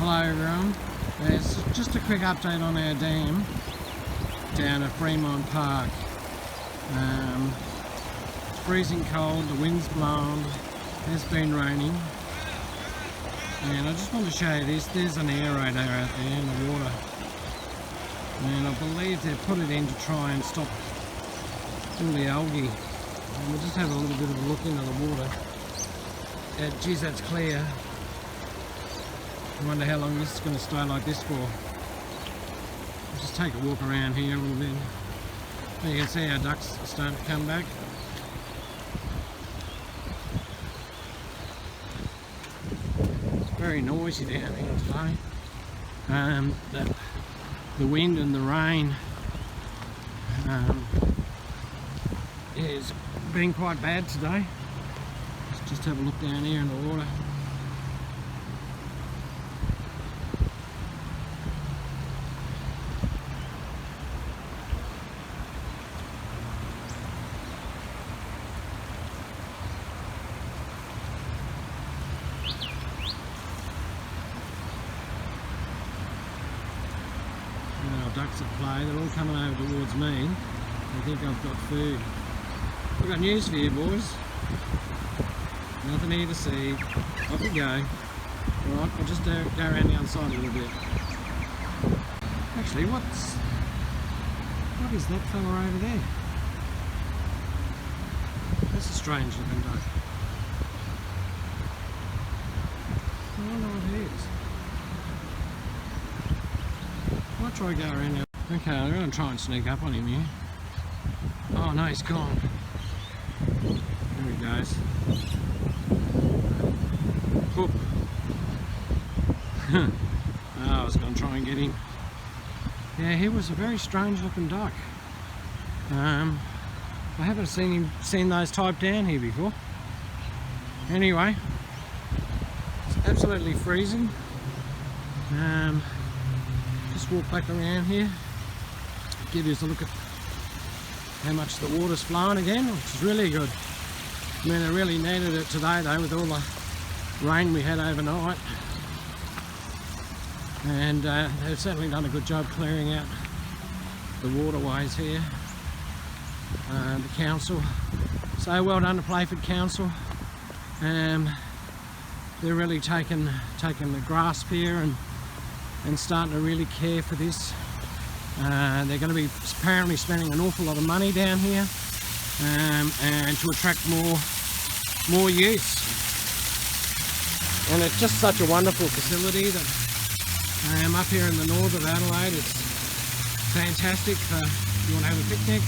Hello everyone, it's just a quick update on our dam down at Fremont Park. It's freezing cold, the wind's blown, it's been raining, and I just want to show you this. There's an aerator out there in the water, and I believe they've put it in to try and stop all the algae. And we'll just have a little bit of a look into the water. Geez, that's clear. I wonder how long this is going to stay like this for. I'll just take a walk around here a little bit. You can see our ducks are starting to come back. It's very noisy down here today. The wind and the rain is being quite bad today. Let's just have a look down here in the water. Ducks at play, they're all coming over towards me. They think I've got food. I've got news for you, boys. Nothing here to see. Off we go. Alright, I'll just go around the other side a little bit. Actually, what is that fella over there? That's a strange looking duck. I don't know what it is. I'll try to go around now. Okay, I'm going to try and sneak up on him here. Oh no, he's gone. There he goes. Whoop. I was going to try and get him. Yeah, he was a very strange looking duck. I haven't seen those type down here before. Anyway, it's absolutely freezing. Just walk back around here, give you a look at how much the water's flowing again, which is really good. I mean, I really needed it today though, with all the rain we had overnight, and they've certainly done a good job clearing out the waterways here, the council. So well done to Playford Council. They're really taking the grasp here and starting to really care for this. They're going to be apparently spending an awful lot of money down here, and to attract more use. And it's just such a wonderful facility that up here in the north of Adelaide. It's fantastic for if you want to have a picnic,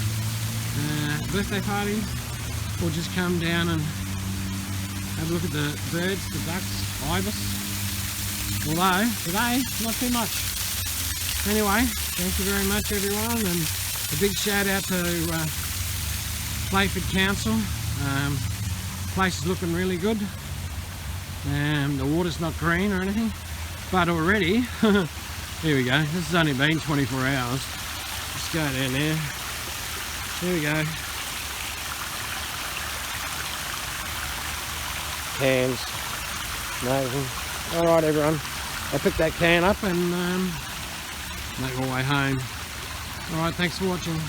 birthday parties, or just come down and have a look at the birds, the ducks, ibis. Although today, not too much. Anyway, thank you very much everyone, and a big shout out to Playford Council. Place is looking really good. The water's not green or anything, but already, here we go, this has only been 24 hours. Let's go down there. Here we go. Cans. Amazing. Alright everyone, I'll pick that can up and make my way home. Alright, thanks for watching.